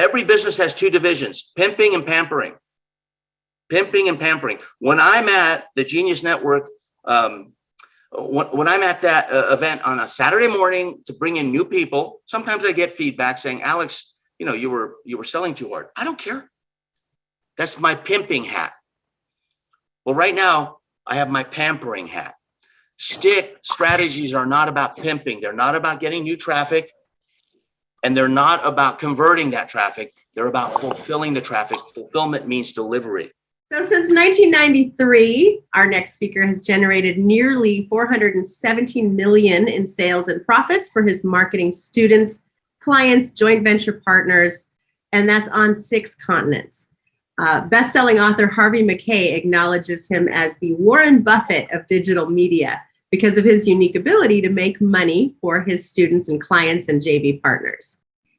Every business has two divisions, pimping and pampering. Pimping and pampering. When I'm at the Genius Network, when I'm at that event on a Saturday morning to bring in new people, sometimes I get feedback saying, Alex, you were selling too hard. I don't care. That's my pimping hat. Well, right now I have my pampering hat. Stick strategies are not about pimping. They're not about getting new traffic, and they're not about converting that traffic. They're about fulfilling the traffic. Fulfillment means delivery. So since 1993, our next speaker has generated nearly $417 million in sales and profits for his marketing students, clients, joint venture partners, and that's on 6 continents. Best-selling author Harvey Mackay acknowledges him as the Warren Buffett of digital media because of his unique ability to make money for his students and clients and JV partners.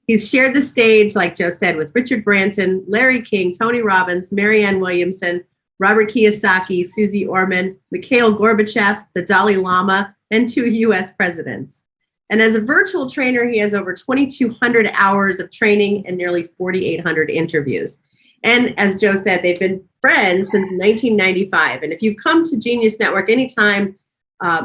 He's shared the stage, like Joe said, with Richard Branson, Larry King, Tony Robbins, Marianne Williamson, Robert Kiyosaki, Susie Orman, Mikhail Gorbachev, the Dalai Lama, and 2 US presidents. And as a virtual trainer, he has over 2,200 hours of training and nearly 4,800 interviews. And as Joe said, they've been friends since 1995. And if you've come to Genius Network anytime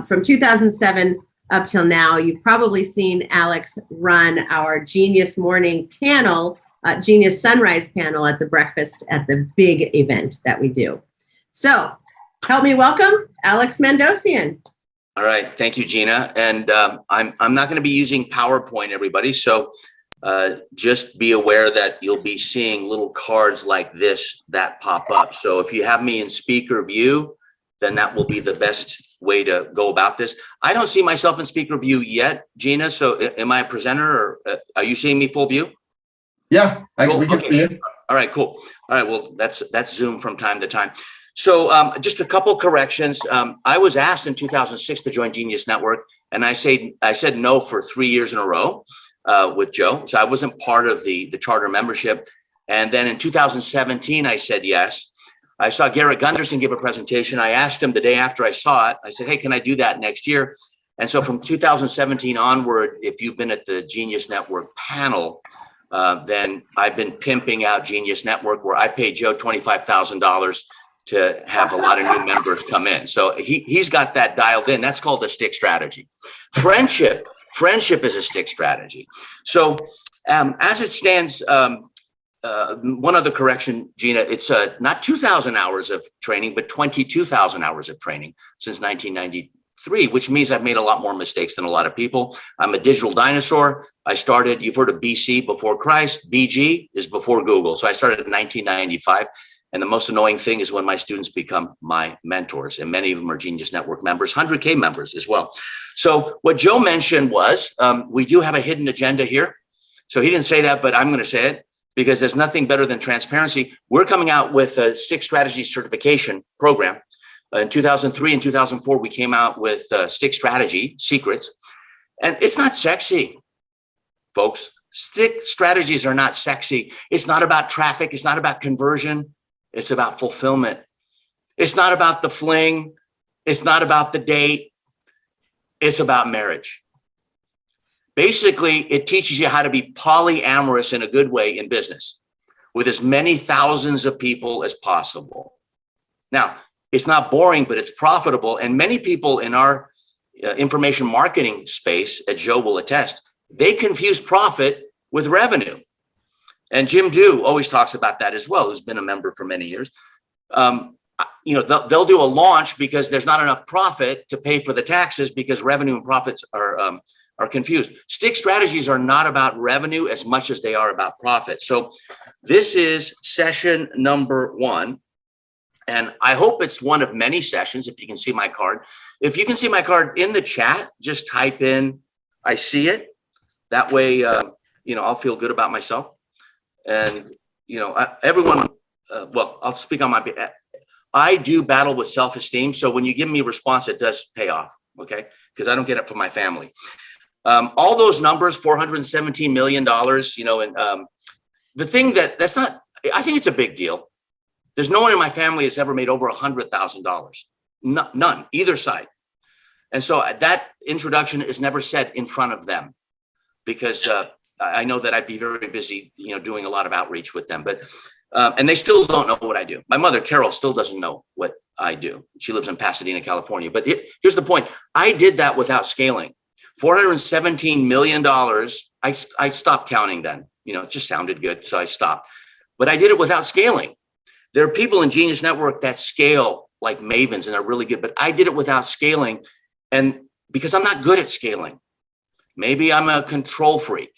from 2007 up till now, you've probably seen Alex run our Genius Morning panel, Genius Sunrise panel at the breakfast at the big event that we do. So help me welcome Alex Mandossian. All right. Thank you, Gina. And I'm not going to be using PowerPoint, everybody. So just be aware that you'll be seeing little cards like this that pop up. So if you have me in speaker view, then that will be the best way to go about this. I don't see myself in speaker view yet, Gina. So am I a presenter, or are you seeing me full view? Yeah, we can see it. All right, cool. All right, well, that's Zoom from time to time. So just a couple corrections. I was asked in 2006 to join Genius Network, and I said no for 3 years in a row with Joe. So I wasn't part of the charter membership. And then in 2017, I said yes. I saw Garrett Gunderson give a presentation. I asked him the day after I saw it, I said, hey, can I do that next year? And so from 2017 onward, if you've been at the Genius Network panel, then I've been pimping out Genius Network, where I paid Joe $25,000 to have a lot of new members come in. So he's got that dialed in. That's called a stick strategy. Friendship is a stick strategy. So as it stands, one other correction, Gina, it's not 2,000 hours of training, but 22,000 hours of training since 1993, which means I've made a lot more mistakes than a lot of people. I'm a digital dinosaur. I started, you've heard of BC, before Christ. BG is before Google. So I started in 1995. And the most annoying thing is when my students become my mentors, and many of them are Genius Network members, 100K members as well. So what Joe mentioned was we do have a hidden agenda here. So he didn't say that, but I'm going to say it, because there's nothing better than transparency. We're coming out with a 6 strategy certification program. In 2003 and 2004, we came out with 6 strategy secrets. And it's not sexy, folks. Stick strategies are not sexy. It's not about traffic. It's not about conversion. It's about fulfillment. It's not about the fling. It's not about the date. It's about marriage. Basically, it teaches you how to be polyamorous in a good way in business with as many thousands of people as possible. Now, it's not boring, but it's profitable. And many people in our information marketing space, as Joe will attest, they confuse profit with revenue. And Jim Dew always talks about that as well, who's been a member for many years. They'll do a launch because there's not enough profit to pay for the taxes, because revenue and profits are confused. Stick strategies are not about revenue as much as they are about profit. So this is session number 1. And I hope it's one of many sessions, if you can see my card. If you can see my card in the chat, just type in, I see it. That way, I'll feel good about myself. And, everyone, I'll speak on my behalf. I do battle with self-esteem. So when you give me a response, it does pay off, okay? Because I don't get it from my family. All those numbers, $417 million, and the thing that's not, I think it's a big deal. There's no one in my family that's ever made over $100,000. None, either side. And so that introduction is never said in front of them, because I know that I'd be very busy, doing a lot of outreach with them, but, and they still don't know what I do. My mother, Carol, still doesn't know what I do. She lives in Pasadena, California. But here's the point. I did that without scaling. $417 million. I stopped counting then. It just sounded good, so I stopped. But I did it without scaling. There are people in Genius Network that scale like mavens and are really good, but I did it without scaling. And because I'm not good at scaling, maybe I'm a control freak.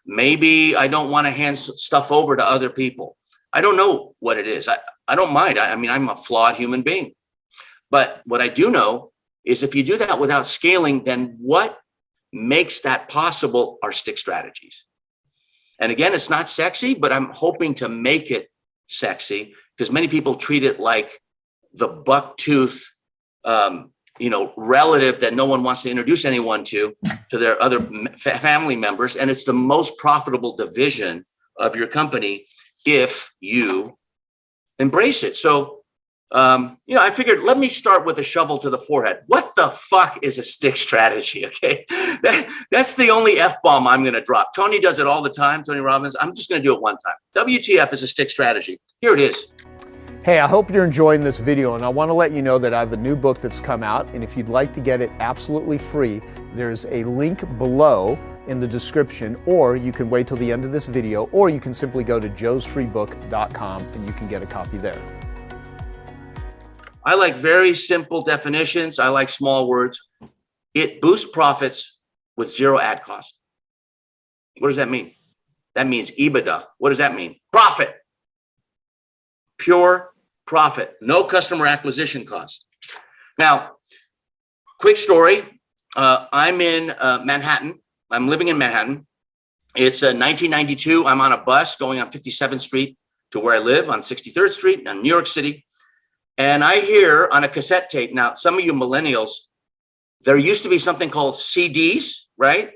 Maybe I don't want to hand stuff over to other people. I don't know what it is. I don't mind. I mean, I'm a flawed human being. But what I do know is if you do that without scaling, then what makes that possible are stick strategies. And again, it's not sexy, but I'm hoping to make it sexy because many people treat it like the bucktooth, relative that no one wants to introduce anyone to their other family members. And it's the most profitable division of your company if you embrace it. So, I figured, let me start with a shovel to the forehead. What the fuck is a stick strategy? Okay. That's the only F-bomb I'm going to drop. Tony does it all the time. Tony Robbins. I'm just going to do it one time. WTF is a stick strategy. Here it is. Hey, I hope you're enjoying this video, and I want to let you know that I have a new book that's come out, and if you'd like to get it absolutely free, there's a link below in the description, or you can wait till the end of this video, or you can simply go to joesfreebook.com and you can get a copy there. I like very simple definitions. I like small words. It boosts profits with zero ad cost. What does that mean? That means EBITDA. What does that mean? Profit. Pure profit. No customer acquisition cost. Now, quick story. I'm in Manhattan. I'm living in Manhattan. It's 1992. I'm on a bus going on 57th Street to where I live on 63rd Street in New York City. And I hear on a cassette tape, now some of you millennials, there used to be something called CDs, right?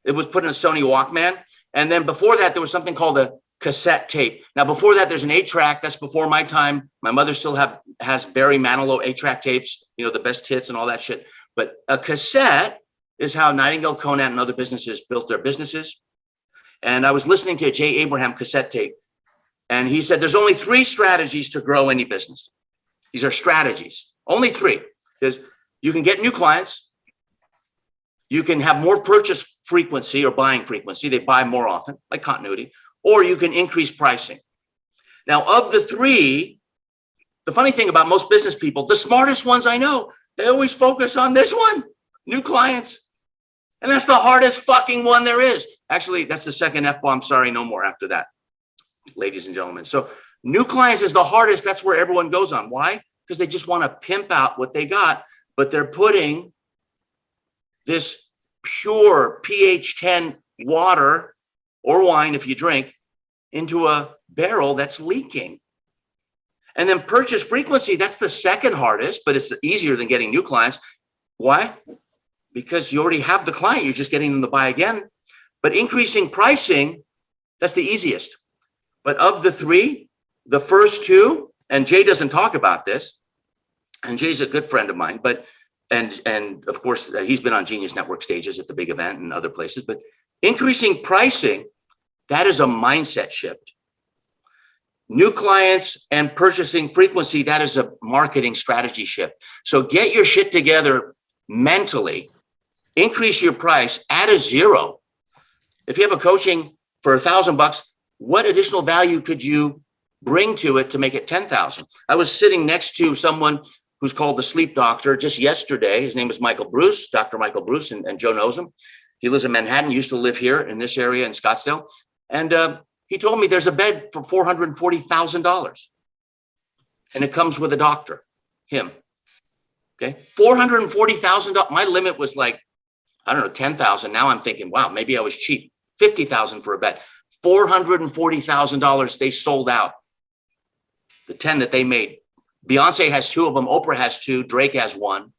It was put in a Sony Walkman. And then before that, there was something called a cassette tape. Now, before that, there's an 8-track. That's before my time. My mother still has Barry Manilow 8-track tapes, the best hits and all that shit. But a cassette is how Nightingale Conant and other businesses built their businesses. And I was listening to a Jay Abraham cassette tape. And he said, there's only 3 strategies to grow any business. These are strategies, only 3. Because you can get new clients, you can have more purchase frequency or buying frequency, they buy more often, like continuity, or you can increase pricing. Now, of the 3, the funny thing about most business people, the smartest ones I know, they always focus on this one, new clients. And that's the hardest fucking one there is. Actually, that's the second F-bomb. Sorry, no more after that, ladies and gentlemen. So new clients is the hardest. That's where everyone goes on. Why? Because they just want to pimp out what they got, but they're putting this pure pH 10 water or wine, if you drink, into a barrel that's leaking. And then purchase frequency, that's the second hardest, but it's easier than getting new clients. Why? Because you already have the client. You're just getting them to buy again. But increasing pricing, that's the easiest. But of the 3, the first 2, and Jay doesn't talk about this, and Jay's a good friend of mine, but and of course he's been on Genius Network stages at the big event and other places, but increasing pricing, that is a mindset shift. New clients and purchasing frequency, that is a marketing strategy shift. So get your shit together mentally, increase your price, add a 0. If you have a coaching for $1,000, what additional value could you bring to it to make it 10,000? I was sitting next to someone who's called the sleep doctor just yesterday. His name is Michael Bruce, Dr. Michael Bruce, and Joe knows him. He lives in Manhattan, used to live here in this area in Scottsdale. And he told me there's a bed for $440,000. And it comes with a doctor, him. Okay, $440,000. My limit was like, I don't know, 10,000. Now I'm thinking, wow, maybe I was cheap. 50,000 for a bed. $440,000 they sold out. The 10 that they made. Beyonce has 2 of them. Oprah has 2. Drake has 1.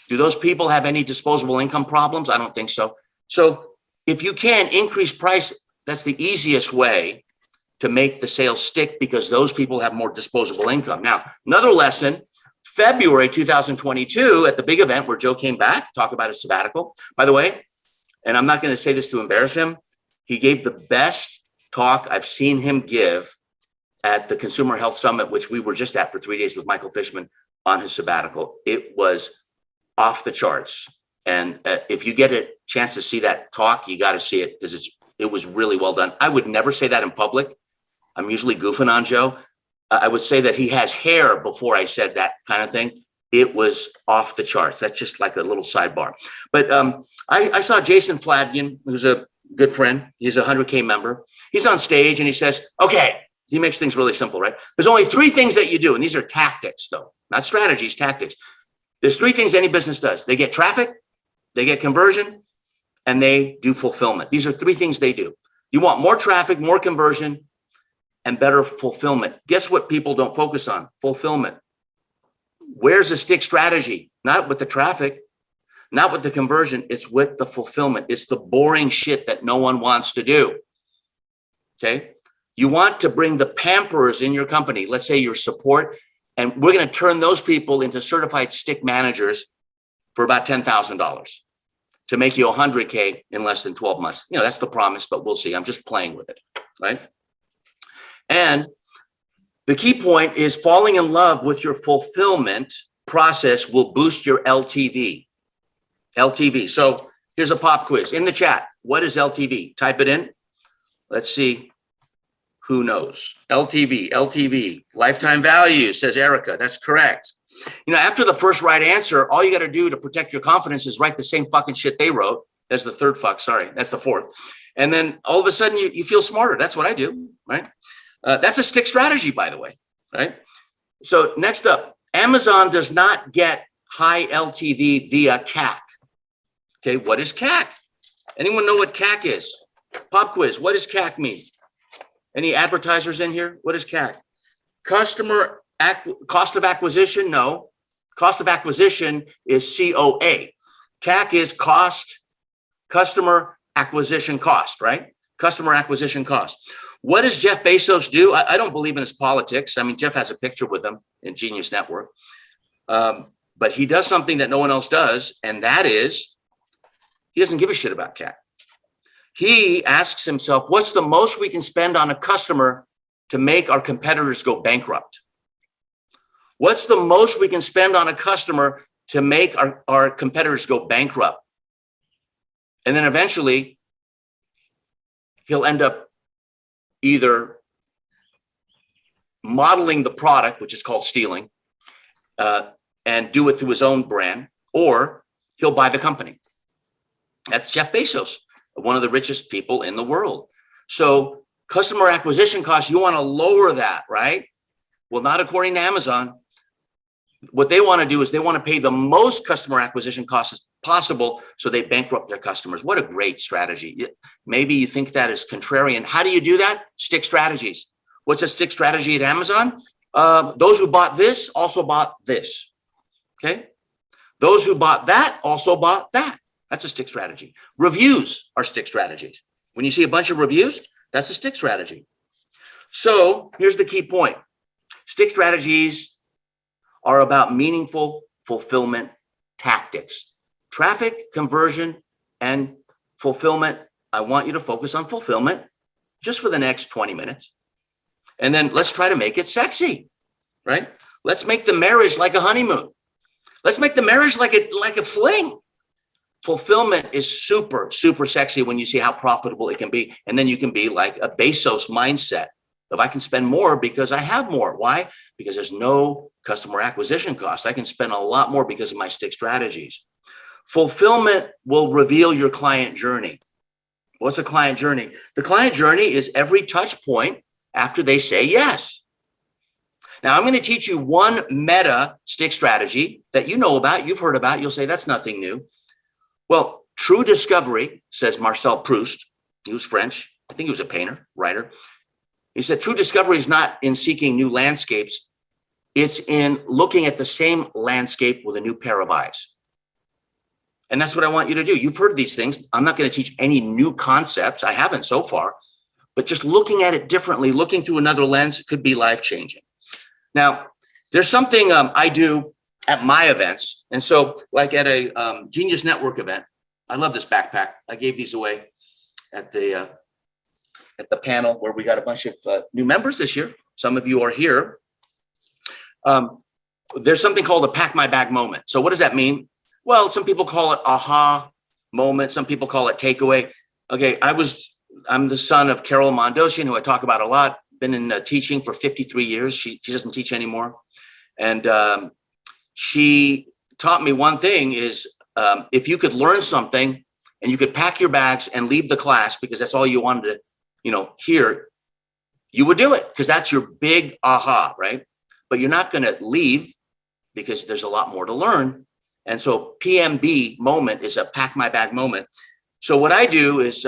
Do those people have any disposable income problems? I don't think so. So if you can increase price, that's the easiest way to make the sales stick because those people have more disposable income. Now, another lesson, February 2022 at the big event where Joe came back, talk about his sabbatical. By the way, and I'm not going to say this to embarrass him, He gave the best talk I've seen him give at the Consumer Health Summit, which we were just at for 3 days with Michael Fishman on his sabbatical. It was off the charts. And if you get a chance to see that talk, you got to see it because it was really well done. I would never say that in public. I'm usually goofing on Joe. I would say that he has hair before I said that kind of thing. It was off the charts. That's just like a little sidebar. But I saw Jason Flanagan, who's a good friend. He's a 100K member. He's on stage and he says, okay, he makes things really simple, right? There's only 3 things that you do. And these are tactics though, not strategies, tactics. There's 3 things any business does. They get traffic, they get conversion, and they do fulfillment. These are 3 things they do. You want more traffic, more conversion, and better fulfillment. Guess what people don't focus on? Fulfillment. Where's the stick strategy? Not with the traffic, not with the conversion. It's with the fulfillment. It's the boring shit that no one wants to do. Okay. You want to bring the pamperers in your company, let's say your support, and we're going to turn those people into certified stick managers for about $10,000 to make you 100K in less than 12 months. You know, that's the promise, but we'll see. I'm just playing with it, right? And the key point is falling in love with your fulfillment process will boost your LTV. LTV. So here's a pop quiz in the chat. What is LTV? Type it in. Let's see who knows. LTV, lifetime value, says Erica. That's correct. You know, after the first right answer, all you got to do to protect your confidence is write the same fucking shit they wrote. That's the third fuck. Sorry, that's the fourth. And then all of a sudden you feel smarter. That's what I do, right? That's a stick strategy, by the way, right? So next up, Amazon does not get high LTV via CAC. Okay, what is CAC? Anyone know what CAC is? Pop quiz, what does CAC mean? Any advertisers in here? What is CAC? Cost of acquisition? No. Cost of acquisition is COA. CAC is customer acquisition cost, right? Customer acquisition cost. What does Jeff Bezos do? I don't believe in his politics. I mean, Jeff has a picture with him in Genius Network. But he does something that no one else does, and that is he doesn't give a shit about CAC. He asks himself, what's the most we can spend on a customer to make our competitors go bankrupt? What's the most we can spend on a customer to make our competitors go bankrupt? And then eventually he'll end up either modeling the product, which is called stealing, and do it through his own brand, or he'll buy the company. That's Jeff Bezos, one of the richest people in the world. So customer acquisition costs, you want to lower that, right? Well, not according to Amazon. What they want to do is they want to pay the most customer acquisition costs possible so they bankrupt their customers. What a great strategy. Maybe you think that is contrarian. How do you do that? Stick strategies. What's a stick strategy at Amazon? Those who bought this also bought this. Okay. Those who bought that also bought that. That's a stick strategy. Reviews are stick strategies. When you see a bunch of reviews, that's a stick strategy. So here's the key point. Stick strategies are about meaningful fulfillment tactics. Traffic, conversion, and fulfillment. I want you to focus on fulfillment just for the next 20 minutes. And then let's try to make it sexy, right? Let's make the marriage like a honeymoon. Let's make the marriage like a fling. Fulfillment is super, super sexy when you see how profitable it can be. And then you can be like a Bezos mindset. If I can spend more because I have more. Why? Because there's no customer acquisition cost. I can spend a lot more because of my stick strategies. Fulfillment will reveal your client journey. What's a client journey? The client journey is every touch point after they say yes. Now, I'm going to teach you one meta stick strategy that you know about, you've heard about. You'll say, that's nothing new. Well, true discovery, says Marcel Proust. He was French. I think he was a painter, writer. He said, true discovery is not in seeking new landscapes. It's in looking at the same landscape with a new pair of eyes. And that's what I want you to do. You've heard these things. I'm not going to teach any new concepts. I haven't so far, but just looking at it differently, looking through another lens could be life-changing. Now, there's something I do at my events. And so like at a Genius Network event, I love this backpack. I gave these away at the at the panel where we got a bunch of new members this year. Some of you are here. There's something called a pack my bag moment. So what does that mean? Well, some people call it aha moment. Some people call it takeaway. Okay, I'm the son of Carol Mandossian, who I talk about a lot. Been in teaching for 53 years. She doesn't teach anymore. And she taught me one thing is if you could learn something and you could pack your bags and leave the class because that's all you wanted to, hear, you would do it because that's your big aha, right? But you're not going to leave because there's a lot more to learn. And so PMB moment is a pack my bag moment. So what I do is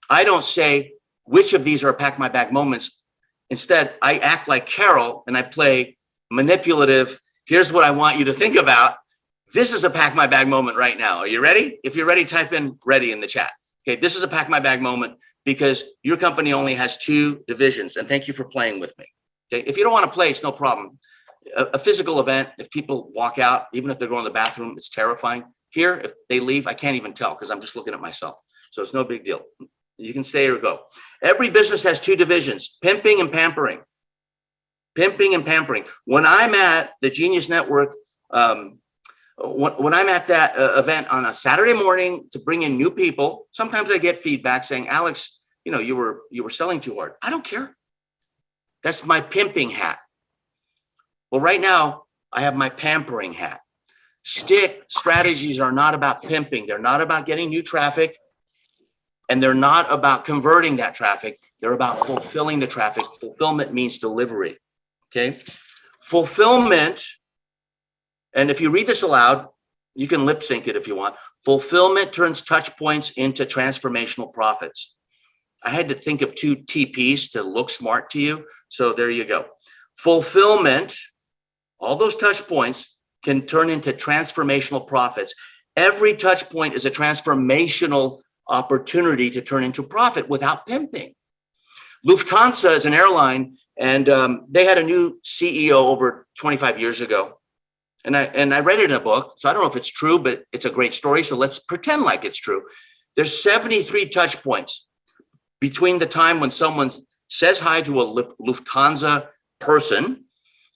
I don't say which of these are pack my bag moments. Instead, I act like Carol and I play manipulative. Here's what I want you to think about. This is a pack my bag moment right now. Are you ready? If you're ready, type in ready in the chat. Okay, this is a pack my bag moment because your company only has 2 divisions. And thank you for playing with me. Okay, if you don't want to play, it's no problem. A physical event, if people walk out, even if they're going to the bathroom, it's terrifying. Here, if they leave, I can't even tell because I'm just looking at myself. So it's no big deal. You can stay or go. Every business has 2 divisions, pimping and pampering. Pimping and pampering. When I'm at the Genius Network, when I'm at that event on a Saturday morning to bring in new people, sometimes I get feedback saying, Alex, you were selling too hard. I don't care. That's my pimping hat. Well, right now I have my pampering hat. Stick strategies are not about pimping. They're not about getting new traffic. And they're not about converting that traffic. They're about fulfilling the traffic. Fulfillment means delivery. Okay. Fulfillment. And if you read this aloud, you can lip sync it if you want. Fulfillment turns touch points into transformational profits. I had to think of 2 TPs to look smart to you. So there you go. Fulfillment, all those touch points can turn into transformational profits. Every touch point is a transformational opportunity to turn into profit without pimping. Lufthansa is an airline, and they had a new CEO over 25 years ago. And I read it in a book, so I don't know if it's true, but it's a great story. So let's pretend like it's true. There's 73 touch points between the time when someone says hi to a Lufthansa person,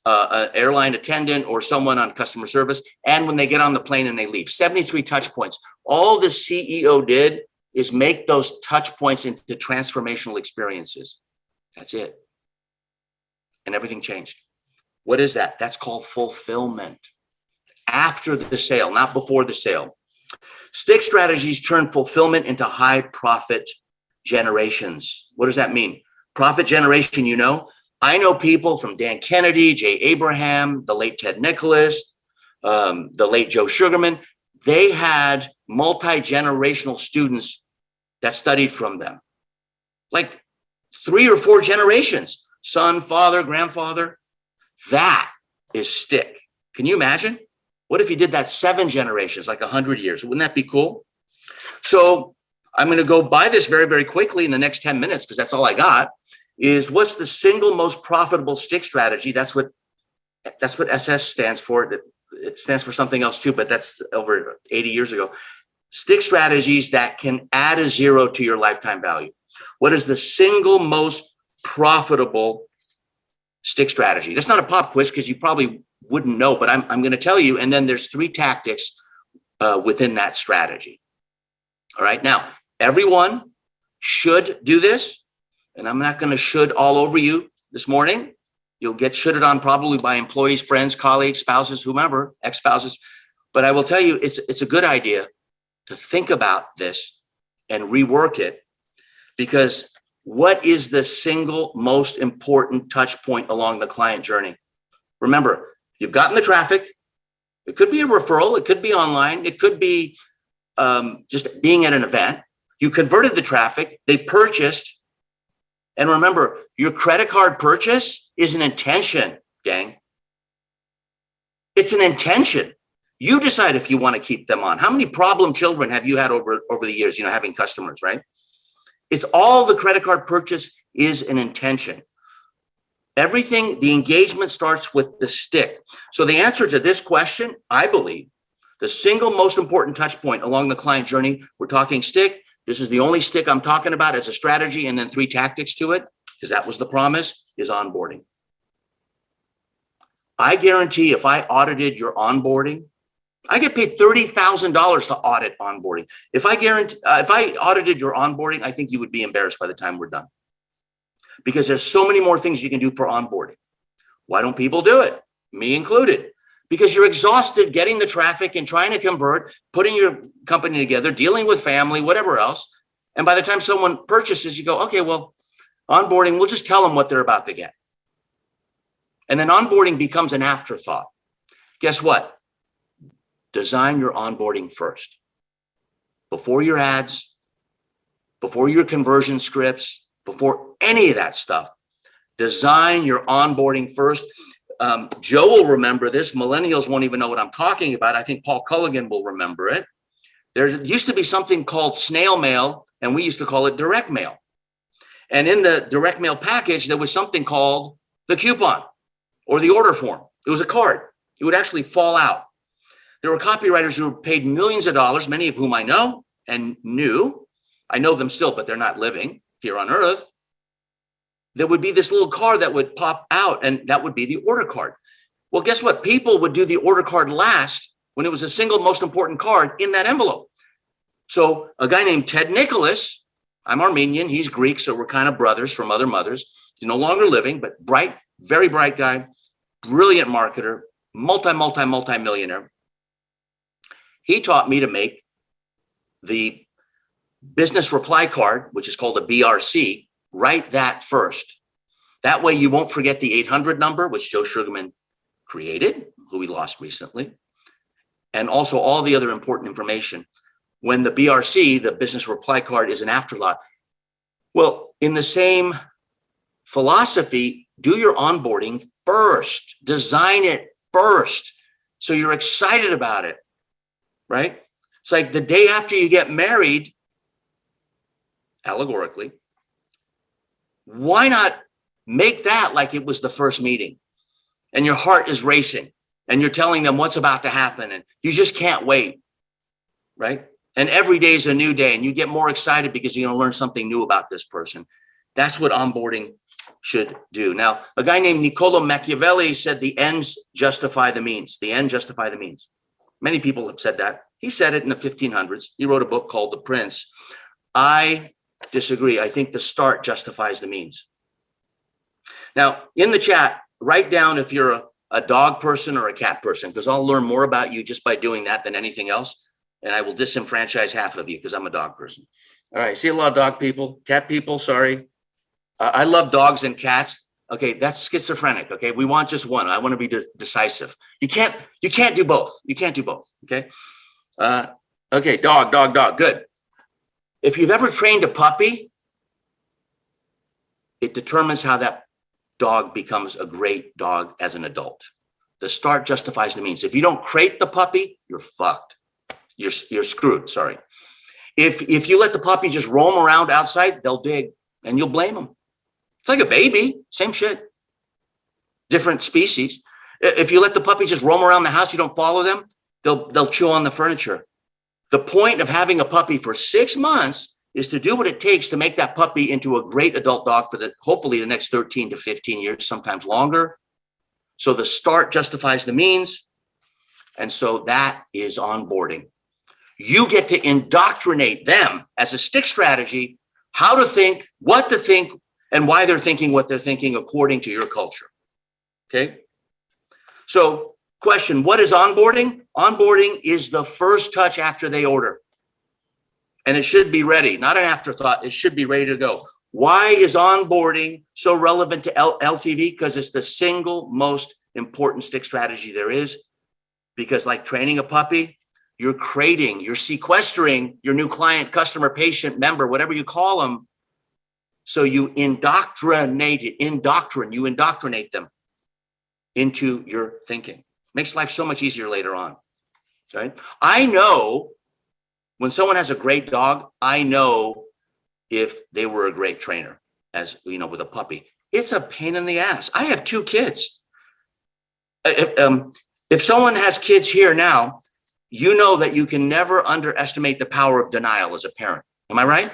an airline attendant or someone on customer service, and when they get on the plane and they leave. 73 touch points. All the CEO did is make those touch points into transformational experiences. That's it. And everything changed. What is that? That's called fulfillment. After the sale, not before the sale. Stick strategies turn fulfillment into high profit generations. What does that mean? Profit generation, I know people from Dan Kennedy, Jay Abraham, the late Ted Nicholas, the late Joe Sugarman. They had multi-generational students that studied from them. Like 3 or 4 generations, son, father, grandfather. That is stick. Can you imagine? What if you did that 7 generations, like 100 years? Wouldn't that be cool? So I'm going to go by this very, very quickly in the next 10 minutes because that's all I got. Is what's the single most profitable stick strategy? That's what SS stands for. It stands for something else too, but that's over 80 years ago. Stick strategies that can add a 0 to your lifetime value. What is the single most profitable stick strategy? That's not a pop quiz because you probably wouldn't know, but I'm going to tell you. And then there's 3 tactics within that strategy. All right. Now, everyone should do this. And I'm not going to should all over you this morning. You'll get shoulded on probably by employees, friends, colleagues, spouses, whomever, ex-spouses. But I will tell you, it's a good idea to think about this and rework it, because what is the single most important touch point along the client journey? Remember, you've gotten the traffic. It could be a referral. It could be online. It could be just being at an event. You converted the traffic. They purchased. And remember, your credit card purchase is an intention, gang. It's an intention. You decide if you want to keep them on. How many problem children have you had over the years, having customers, right? It's all the credit card purchase is an intention. Everything, the engagement starts with the stick. So the answer to this question, I believe, the single most important touch point along the client journey, we're talking stick. this is the only stick I'm talking about as a strategy, and then 3 tactics to it, because that was the promise, is onboarding. I guarantee if I audited your onboarding, I get paid $30,000 to audit onboarding. If I audited your onboarding, I think you would be embarrassed by the time we're done, because there's so many more things you can do for onboarding. Why don't people do it? Me included. Because you're exhausted getting the traffic and trying to convert, putting your company together, dealing with family, whatever else. And by the time someone purchases, you go, okay, well, onboarding, we'll just tell them what they're about to get. And then onboarding becomes an afterthought. Guess what? Design your onboarding first. Before your ads, before your conversion scripts, before any of that stuff, design your onboarding first. Joe will remember this. Millennials won't even know what I'm talking about. I think Paul Culligan will remember it. There used to be something called snail mail, and we used to call it direct mail. And in the direct mail package, there was something called the coupon or the order form. It was a card. It would actually fall out. There were copywriters who were paid millions of dollars, many of whom I know and knew. I know them still, but they're not living here on earth. There would be this little card that would pop out, and that would be the order card. Well, guess what? People would do the order card last when it was the single most important card in that envelope. So a guy named Ted Nicholas, I'm Armenian, he's Greek, so we're kind of brothers from other mothers. He's no longer living, but bright, very bright guy, brilliant marketer, multi-millionaire. He taught me to make the business reply card, which is called a BRC. Write that first. That way you won't forget the 800 number, which Joe Sugarman created, who we lost recently, and also all the other important information. When the BRC, the business reply card, is an afterthought. Well, in the same philosophy, do your onboarding first. Design it first so you're excited about it, right? It's like the day after you get married, allegorically, why not make that like it was the first meeting and your heart is racing and you're telling them what's about to happen and you just can't wait, right? And every day is a new day and you get more excited because you're going to learn something new about this person. That's what onboarding should do. Now, a guy named Niccolo Machiavelli said the ends justify the means. The end justify the means. Many people have said that. He said it in the 1500s. He wrote a book called The Prince. I disagree. I think the start justifies the means. Now, in the chat, write down if you're a dog person or a cat person, because I'll learn more about you just by doing that than anything else. And I will disenfranchise half of you because I'm a dog person. All right. See a lot of dog people, cat people. Sorry. I love dogs and cats. Okay. That's schizophrenic. Okay. We want just one. I want to be decisive. You can't do both. You can't do both. Okay. Okay. Dog. Good. If you've ever trained a puppy, it determines how that dog becomes a great dog as an adult. The start justifies the means. If you don't crate the puppy, you're fucked. You're screwed. Sorry. If you let the puppy just roam around outside, they'll dig and you'll blame them. It's like a baby, same shit, different species. If you let the puppy just roam around the house, you don't follow them, they'll chew on the furniture. The point of having a puppy for 6 months is to do what it takes to make that puppy into a great adult dog for hopefully the next 13 to 15 years, sometimes longer. So the start justifies the means. And so that is onboarding. You get to indoctrinate them as a stick strategy, how to think, what to think, and why they're thinking what they're thinking according to your culture. Okay. So question, what is onboarding? Onboarding is the first touch after they order. And it should be ready, not an afterthought. It should be ready to go. Why is onboarding so relevant to LTV? Because it's the single most important stick strategy there is. Because like training a puppy, you're creating, you're sequestering your new client, customer, patient, member, whatever you call them. So you indoctrinate them into your thinking. Makes life so much easier later on, right? I know when someone has a great dog, I know if they were a great trainer, as you know, with a puppy. It's a pain in the ass. I have 2 kids. If someone has kids here now, you know that you can never underestimate the power of denial as a parent. Am I right?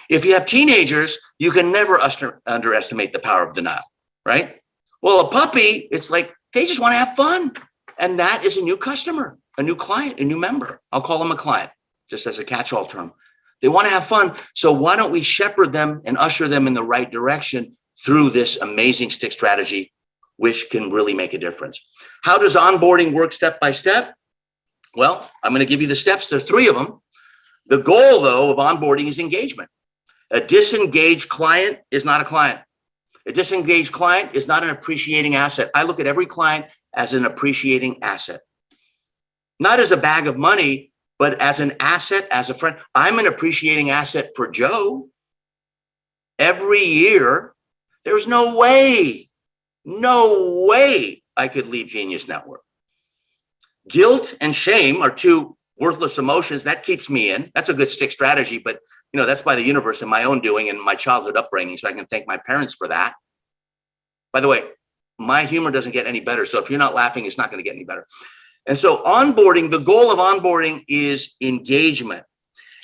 If you have teenagers, you can never underestimate the power of denial, right? Well, a puppy, it's like, they just want to have fun. And that is a new customer, a new client, a new member. I'll call them a client, just as a catch-all term. They want to have fun. So why don't we shepherd them and usher them in the right direction through this amazing stick strategy, which can really make a difference. How does onboarding work step by step? Well, I'm going to give you the steps. There are 3 of them. The goal, though, of onboarding is engagement. A disengaged client is not a client. A disengaged client is not an appreciating asset. I look at every client as an appreciating asset. Not as a bag of money, but as an asset, as a friend. I'm an appreciating asset for Joe. Every year, there's no way I could leave Genius Network. Guilt and shame are 2 worthless emotions. That keeps me in. That's a good stick strategy, but that's by the universe and my own doing and my childhood upbringing. So I can thank my parents for that. By the way, my humor doesn't get any better. So if you're not laughing, it's not going to get any better. And so onboarding, the goal of onboarding is engagement.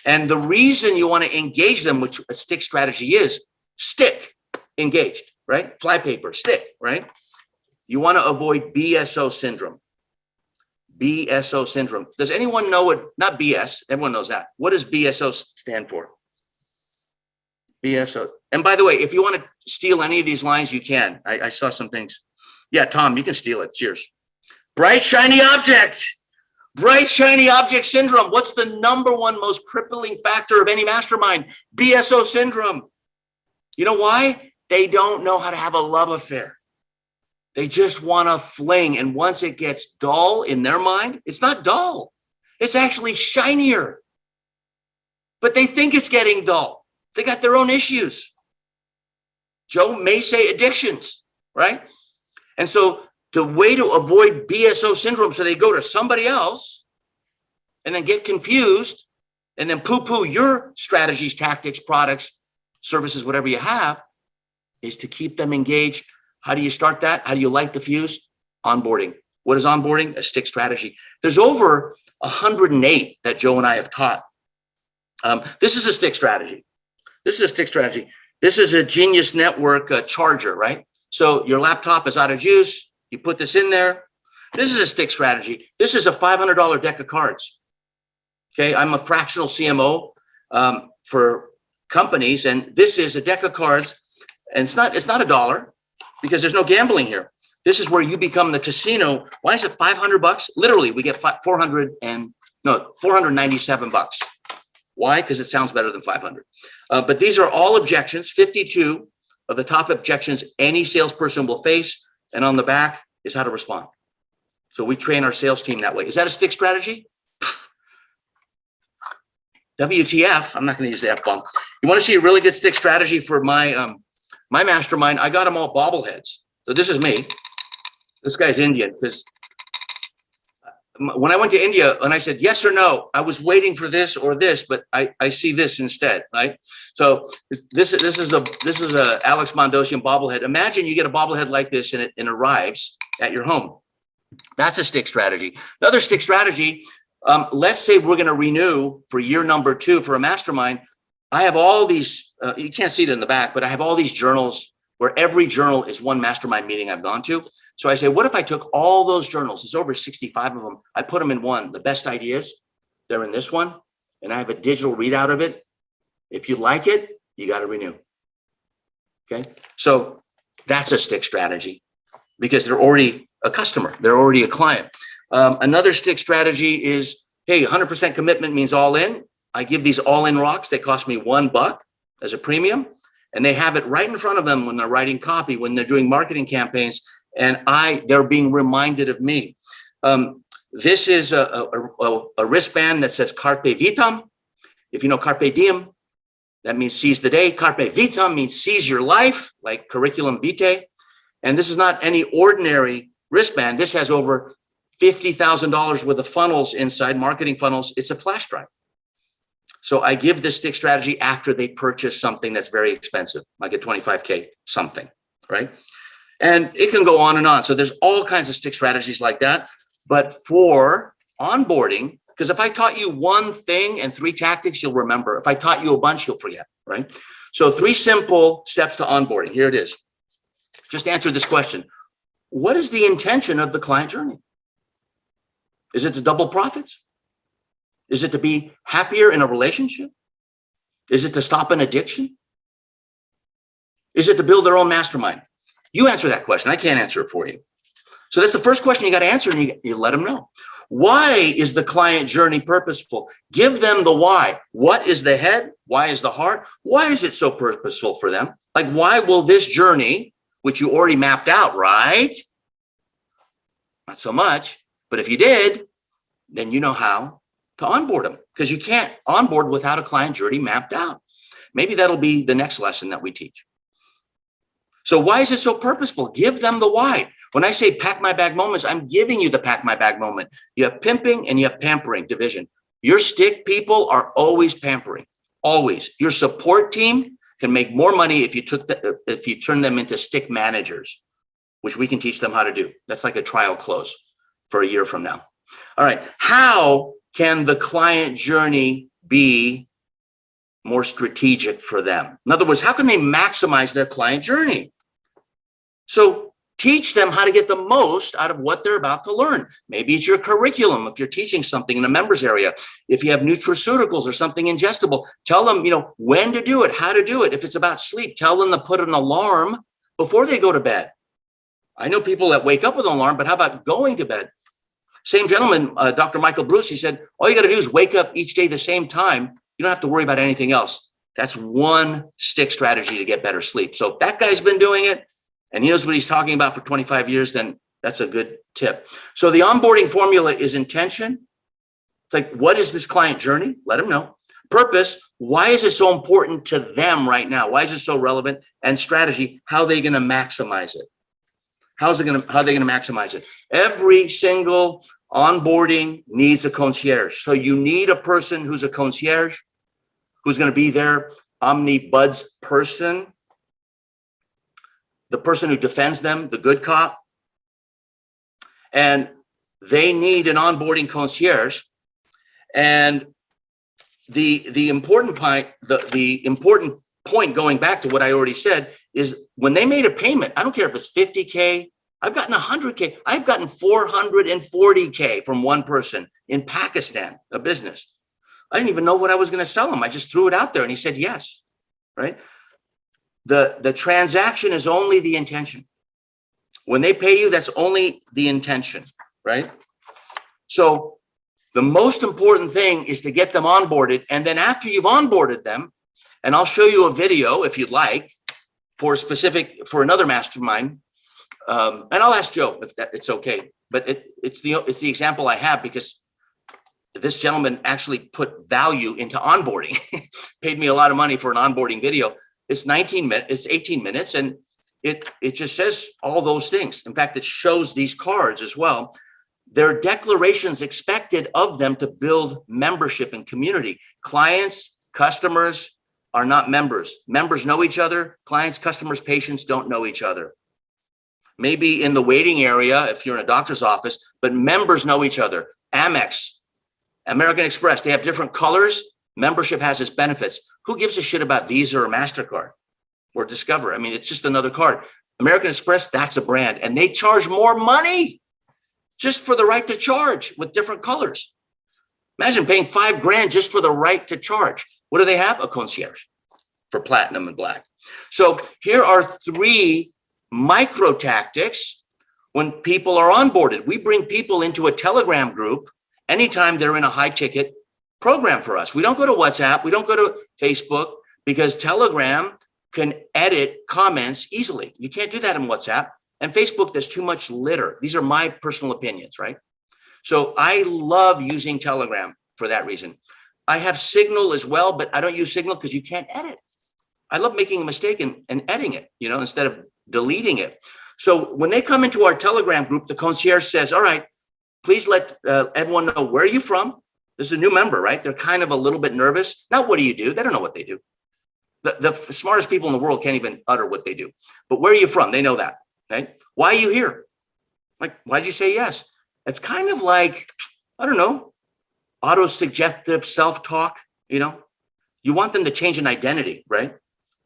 And the reason you want to engage them, which a stick strategy is, stick, engaged, right? Flypaper, stick, right? You want to avoid BSO syndrome. BSO syndrome. Does anyone know what, not BS, everyone knows that. What does BSO stand for? BSO. And by the way, if you want to steal any of these lines, you can. I saw some things. Yeah, Tom, you can steal it. It's yours. Bright, shiny object. Bright, shiny object syndrome. What's the #1 most crippling factor of any mastermind? BSO syndrome. You know why? They don't know how to have a love affair. They just want to fling. And once it gets dull in their mind, it's not dull. It's actually shinier. But they think it's getting dull. They got their own issues. Joe may say addictions, right? And so the way to avoid BSO syndrome, so they go to somebody else and then get confused and then poo-poo your strategies, tactics, products, services, whatever you have, is to keep them engaged. How do you start that? How do you light the fuse? Onboarding. What is onboarding? A stick strategy. There's over 108 that Joe and I have taught. This is a stick strategy. This is a stick strategy. This is a Genius Network charger, right? So your laptop is out of juice. You put this in there. This is a stick strategy. This is a $500 deck of cards. Okay, I'm a fractional CMO for companies, and this is a deck of cards. And it's not $1 because there's no gambling here. This is where you become the casino. Why is it $500? Literally, we get 497 bucks. Why? Because it sounds better than 500. But these are all objections, 52 of the top objections any salesperson will face. And on the back is how to respond. So we train our sales team that way. Is that a stick strategy? WTF, I'm not going to use the F-bomb. You want to see a really good stick strategy for my my mastermind? I got them all bobbleheads. So this is me. This guy's Indian, because when I went to India and I said yes or no, I was waiting for this or this, but I see this instead, right? So this is a Alex Mandossian bobblehead. Imagine you get a bobblehead like this and it arrives at your home. That's a stick strategy. Another stick strategy. Let's say we're going to renew for year number 2 for a mastermind. I have all these, you can't see it in the back, but I have all these journals where every journal is one mastermind meeting I've gone to. So I say, what if I took all those journals? There's over 65 of them. I put them in one. The best ideas, they're in this one. And I have a digital readout of it. If you like it, you got to renew. Okay. So that's a stick strategy because they're already a customer. They're already a client. Another stick strategy is, hey, 100% commitment means all in. I give these all in rocks. They cost me $1 as a premium. And they have it right in front of them when they're writing copy, when they're doing marketing campaigns, and they're being reminded of me. This is a wristband that says Carpe Vitam. If you know Carpe Diem, that means seize the day. Carpe Vitam means seize your life, like curriculum vitae. And this is not any ordinary wristband. This has over $50,000 worth of funnels inside, marketing funnels. It's a flash drive. So I give this stick strategy after they purchase something that's very expensive, like a 25K something, right? And it can go on and on. So there's all kinds of stick strategies like that. But for onboarding, Because if I taught you one thing and 3 tactics, you'll remember. If I taught you a bunch, you'll forget, right? So 3 simple steps to onboarding. Here it is. Just answer this question. What is the intention of the client journey? Is it to double profits? Is it to be happier in a relationship? Is it to stop an addiction? Is it to build their own mastermind? You answer that question. I can't answer it for you. So that's the first question you got to answer, and you let them know. Why is the client journey purposeful? Give them the why. What is the head? Why is the heart? Why is it so purposeful for them? Like, why will this journey, which you already mapped out, right? Not so much, but if you did, then you know how to onboard them, because you can't onboard without a client journey mapped out. Maybe that'll be the next lesson that we teach. So why is it so purposeful? Give them the why. When I say pack my bag moments, I'm giving you the pack my bag moment. You have pimping and you have pampering division. Your stick people are always pampering, always. Your support team can make more money if you turn them into stick managers, which we can teach them how to do. That's like a trial close for a year from now. All right. How can the client journey be more strategic for them? In other words, how can they maximize their client journey? So teach them how to get the most out of what they're about to learn. Maybe it's your curriculum. If you're teaching something in the members area, if you have nutraceuticals or something ingestible, tell them, when to do it, how to do it. If it's about sleep, tell them to put an alarm before they go to bed. I know people that wake up with an alarm, but how about going to bed? Same gentleman, Dr. Michael Bruce, he said, all you got to do is wake up each day the same time. You don't have to worry about anything else. That's one stick strategy to get better sleep. So if that guy's been doing it and he knows what he's talking about for 25 years, then that's a good tip. So the onboarding formula is intention. It's like, what is this client journey? Let them know. Purpose. Why is it so important to them right now? Why is it so relevant? And strategy. How are they going to maximize it? How are they going to maximize it? Every single onboarding needs a concierge. So you need a person who's a concierge, who's going to be their omnibuds person, the person who defends them, the good cop. And they need an onboarding concierge. And the important point going back to what I already said is when they made a payment, I don't care if it's 50K, I've gotten 100K, I've gotten 440K from one person in Pakistan, a business. I didn't even know what I was going to sell him. I just threw it out there and he said yes, right? The transaction is only the intention. When they pay you, that's only the intention, right? So the most important thing is to get them onboarded. And then after you've onboarded them, and I'll show you a video if you'd like for another mastermind. And I'll ask Joe if it's okay, but it's the example I have because this gentleman actually put value into onboarding, paid me a lot of money for an onboarding video. It's 18 minutes, and it just says all those things. In fact, it shows these cards as well. There are declarations expected of them to build membership and community. Clients, customers are not members. Members know each other. Clients, customers, patients don't know each other. Maybe in the waiting area, if you're in a doctor's office, but members know each other. Amex, American Express, they have different colors. Membership has its benefits. Who gives a shit about Visa or MasterCard or Discover? I mean, it's just another card. American Express, that's a brand. And they charge more money just for the right to charge with different colors. Imagine paying $5,000 just for the right to charge. What do they have? A concierge for platinum and black. So here are 3 micro tactics when people are onboarded. We bring people into a Telegram group anytime they're in a high ticket program for us. We don't go to WhatsApp. We don't go to Facebook because Telegram can edit comments easily. You can't do that in WhatsApp. And Facebook, there's too much litter. These are my personal opinions, right? So I love using Telegram for that reason. I have Signal as well, but I don't use Signal because you can't edit. I love making a mistake and editing it, instead of deleting it. So when they come into our Telegram group, the concierge says, all right, please let everyone know, where are you from? This is a new member, right? They're kind of a little bit nervous. Now, what do you do? They don't know what they do. The smartest people in the world can't even utter what they do. But where are you from? They know that, right? Why are you here? Like, why'd you say yes? It's kind of like, I don't know, auto-suggestive self-talk, you want them to change an identity, right?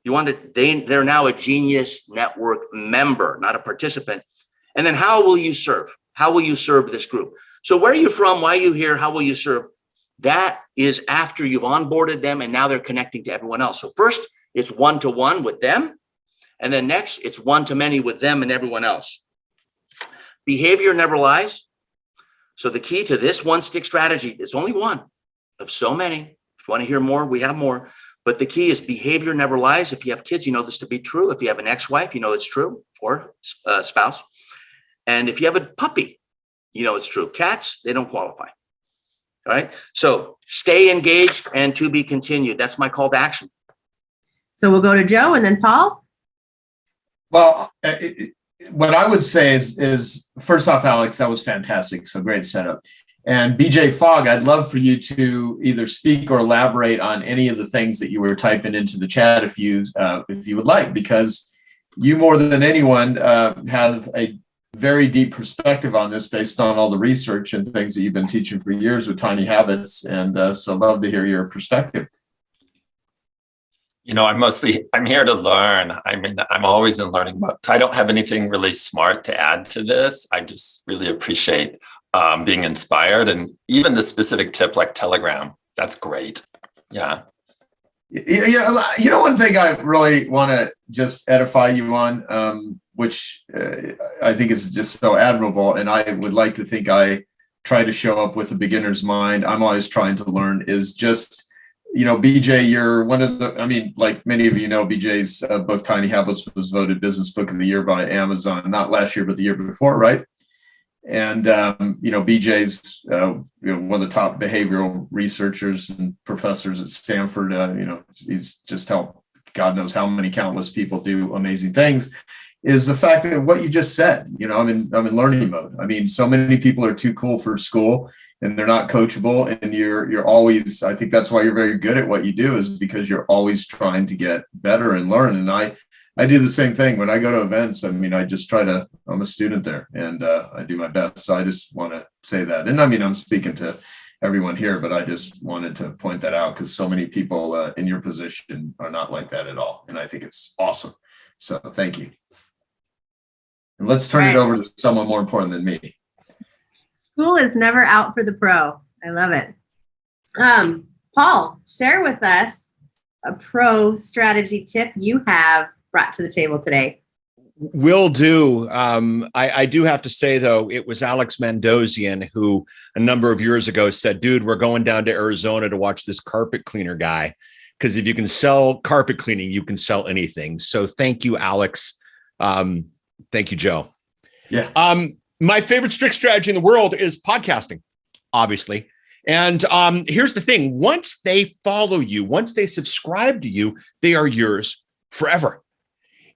You want it, they're now a Genius Network member, not a participant. And then how will you serve? How will you serve this group? So where are you from? Why are you here? How will you serve? That is after you've onboarded them and now they're connecting to everyone else. So first it's one-to-one with them. And then next it's one-to-many with them and everyone else. Behavior never lies. So the key to this one stick strategy, it's only one of so many. If you want to hear more, we have more. But the key is behavior never lies. If you have kids, you know this to be true. If you have an ex-wife, you know it's true, or spouse. And if you have a puppy, you know it's true. Cats, they don't qualify. All right. So stay engaged and to be continued. That's my call to action. So we'll go to Joe and then Paul. Well, what I would say is first off, Alex, that was fantastic. So great setup. And BJ Fogg, I'd love for you to either speak or elaborate on any of the things that you were typing into the chat if you would like, because you more than anyone have a very deep perspective on this based on all the research and things that you've been teaching for years with Tiny Habits. And so love to hear your perspective. I'm here to learn. I mean, I'm always in learning mode. I don't have anything really smart to add to this. I just really appreciate being inspired, and even the specific tip like Telegram. That's great. Yeah. One thing I really want to just edify you on, which I think is just so admirable, and I would like to think I try to show up with a beginner's mind. I'm always trying to learn, is just, BJ, you're one of the, like many of you know, BJ's book, Tiny Habits, was voted Business Book of the Year by Amazon, not last year, but the year before, right? And, BJ's, one of the top behavioral researchers and professors at Stanford. He's just helped God knows how many countless people do amazing things. Is the fact that what you just said, I'm in learning mode. I mean, so many people are too cool for school and they're not coachable. And you're always, I think that's why you're very good at what you do, is because you're always trying to get better and learn. And I do the same thing when I go to events. I just try to, I'm a student there and I do my best. So I just want to say that. And I'm speaking to everyone here, but I just wanted to point that out because so many people in your position are not like that at all. And I think it's awesome. So thank you. And let's turn it over to someone more important than me. School is never out for the pro. I love it. Paul, share with us a pro strategy tip you have brought to the table today. Will do. I do have to say, though, it was Alex Mandossian who a number of years ago said, dude, we're going down to Arizona to watch this carpet cleaner guy, because if you can sell carpet cleaning, you can sell anything. So thank you, Alex. Thank you, Joe. Yeah. My favorite strict strategy in the world is podcasting, obviously. And here's the thing. Once they follow you, once they subscribe to you, they are yours forever.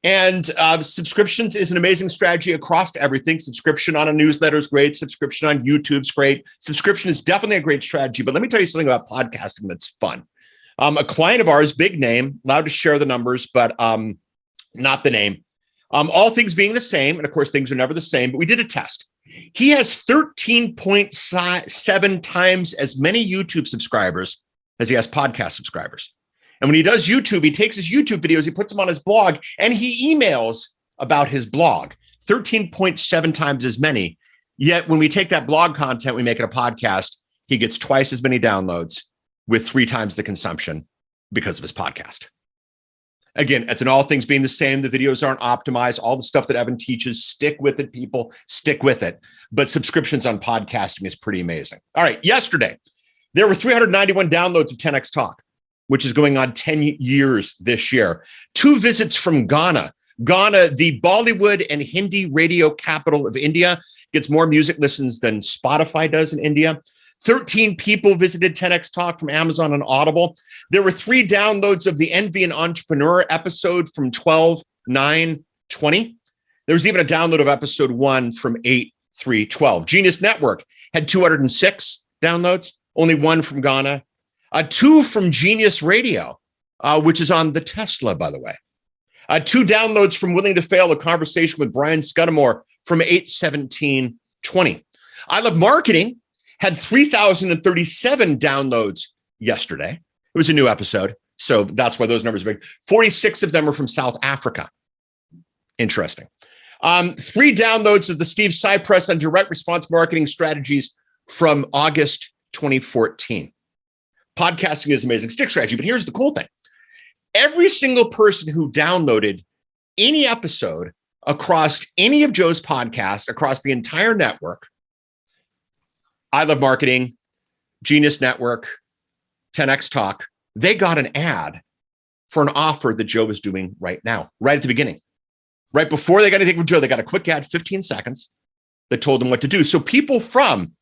And subscriptions is an amazing strategy across everything. Subscription on a newsletter is great. Subscription on YouTube is great. Subscription is definitely a great strategy. But let me tell you something about podcasting that's fun. A client of ours, big name, allowed to share the numbers, but not the name. All things being the same, and of course, things are never the same, but we did a test. He has 13.7 times as many YouTube subscribers as he has podcast subscribers. And when he does YouTube, he takes his YouTube videos, he puts them on his blog, and he emails about his blog, 13.7 times as many. Yet when we take that blog content, we make it a podcast, he gets twice as many downloads with 3 times the consumption because of his podcast. Again, it's in all things being the same. The videos aren't optimized. All the stuff that Evan teaches, stick with it, people, stick with it. But subscriptions on podcasting is pretty amazing. All right, yesterday, there were 391 downloads of 10X Talk, which is going on 10 years this year. 2 visits from Ghana. Ghana, the Bollywood and Hindi radio capital of India, gets more music listens than Spotify does in India. 13 people visited 10X Talk from Amazon and Audible. There were 3 downloads of the Envy and Entrepreneur episode from 12/9/20. There was even a download of episode 1 from 8/3/12. Genius Network had 206 downloads, only 1 from Ghana. 2 from Genius Radio, which is on the Tesla, by the way. 2 downloads from Willing to Fail, a conversation with Brian Scudamore from 8/17/20. I Love Marketing had 3,037 downloads yesterday. It was a new episode, so that's why those numbers are big. 46 of them are from South Africa. Interesting. 3 downloads of the Steve Cypress on direct response marketing strategies from August 2014. Podcasting is amazing stick strategy, but here's the cool thing. Every single person who downloaded any episode across any of Joe's podcasts, across the entire network, I Love Marketing, Genius Network, 10X Talk, they got an ad for an offer that Joe was doing right now, right at the beginning. Right before they got anything from Joe, they got a quick ad, 15 seconds, that told them what to do. So people from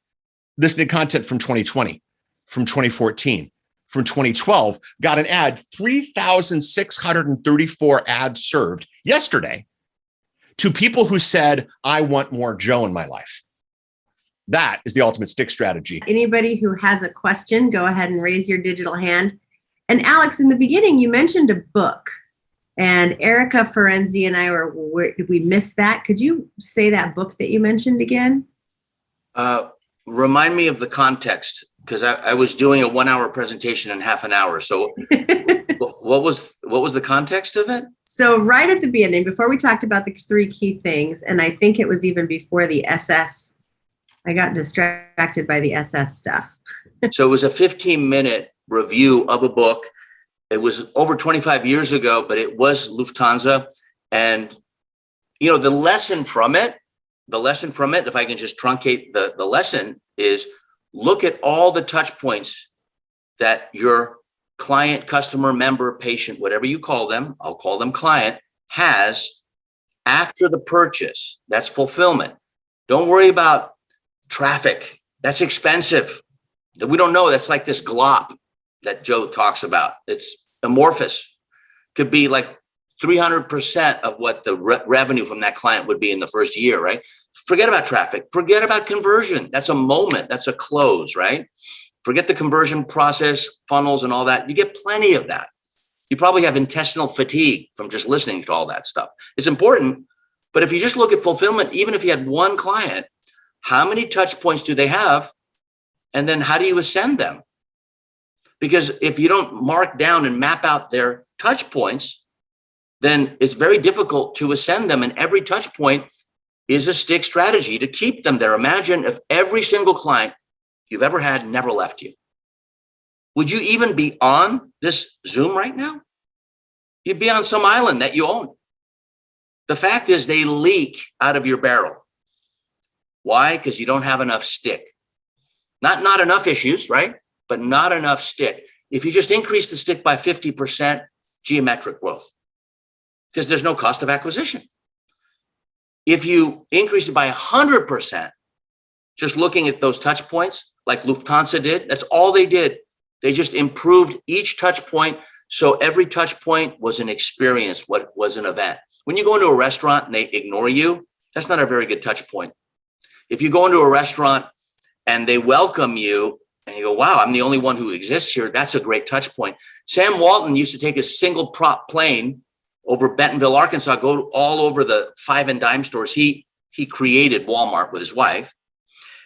listening to content from 2020, from 2014, from 2012 got an ad, 3,634 ads served yesterday to people who said, I want more Joe in my life. That is the ultimate stick strategy. Anybody who has a question, go ahead and raise your digital hand. And Alex, in the beginning, you mentioned a book. And Erica Ferenzi and I we missed that. Could you say that book that you mentioned again? Remind me of the context, because I was doing a 1-hour presentation in half an hour. So what was the context of it? So right at the beginning, before we talked about the 3 key things, and I think it was even before the SS, I got distracted by the SS stuff. So it was a 15-minute review of a book. It was over 25 years ago, but it was Lufthansa. And, you know, the lesson from it, if I can just truncate the lesson, is look at all the touch points that your client, customer, member, patient, whatever you call them, I'll call them client, has after the purchase. That's fulfillment. Don't worry about traffic. That's expensive. That we don't know. That's like this glop that Joe talks about. It's amorphous. Could be like 300% of what the revenue from that client would be in the first year, right? Forget about traffic. Forget about conversion. That's a moment. That's a close, right? Forget the conversion process, funnels and all that. You get plenty of that. You probably have intestinal fatigue from just listening to all that stuff. It's important, but if you just look at fulfillment, even if you had one client, how many touch points do they have? And then how do you ascend them? Because if you don't mark down and map out their touch points, then it's very difficult to ascend them. And every touch point is a stick strategy to keep them there. Imagine if every single client you've ever had never left you. Would you even be on this Zoom right now? You'd be on some island that you own. The fact is they leak out of your barrel. Why? Because you don't have enough stick. Not enough issues, right? But not enough stick. If you just increase the stick by 50%, geometric growth, because there's no cost of acquisition. If you increase it by 100%, just looking at those touch points, like Lufthansa did, that's all they did. They just improved each touch point. So every touch point was an experience, what was an event. When you go into a restaurant and they ignore you, that's not a very good touch point. If you go into a restaurant and they welcome you and you go, wow, I'm the only one who exists here, that's a great touch point. Sam Walton used to take a single prop plane over Bentonville, Arkansas, go all over the 5 and dime stores. He created Walmart with his wife.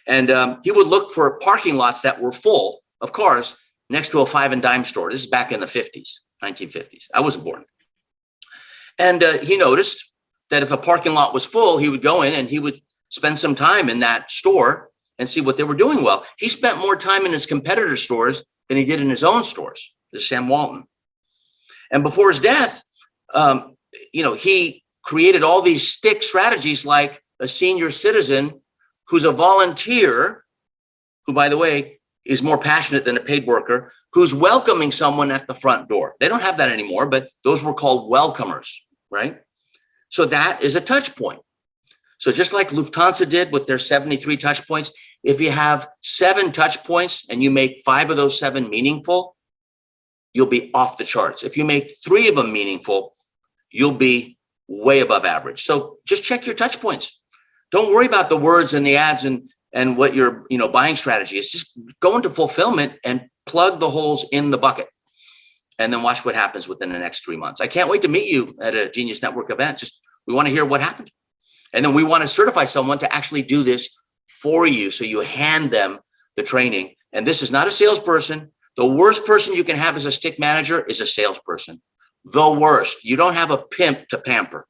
And he would look for parking lots that were full of cars next to a 5 and dime store. This is back in the 50s, 1950s. I wasn't born. And he noticed that if a parking lot was full, he would go in and he would spend some time in that store and see what they were doing well. He spent more time in his competitor stores than he did in his own stores. This is Sam Walton. And before his death, he created all these stick strategies, like a senior citizen who's a volunteer, who, by the way, is more passionate than a paid worker, who's welcoming someone at the front door. They don't have that anymore, but those were called welcomers, right? So that is a touch point. So just like Lufthansa did with their 73 touch points, if you have 7 touch points and you make 5 of those 7 meaningful, you'll be off the charts. If you make 3 of them meaningful, you'll be way above average. So just check your touch points. Don't worry about the words and the ads and what your buying strategy is. Just go into fulfillment and plug the holes in the bucket, and then watch what happens within the next 3 months. I can't wait to meet you at a Genius Network event. We want to hear what happened. And then we want to certify someone to actually do this for you. So you hand them the training. And this is not a salesperson. The worst person you can have as a stick manager is a salesperson. The worst. You don't have a pimp to pamper.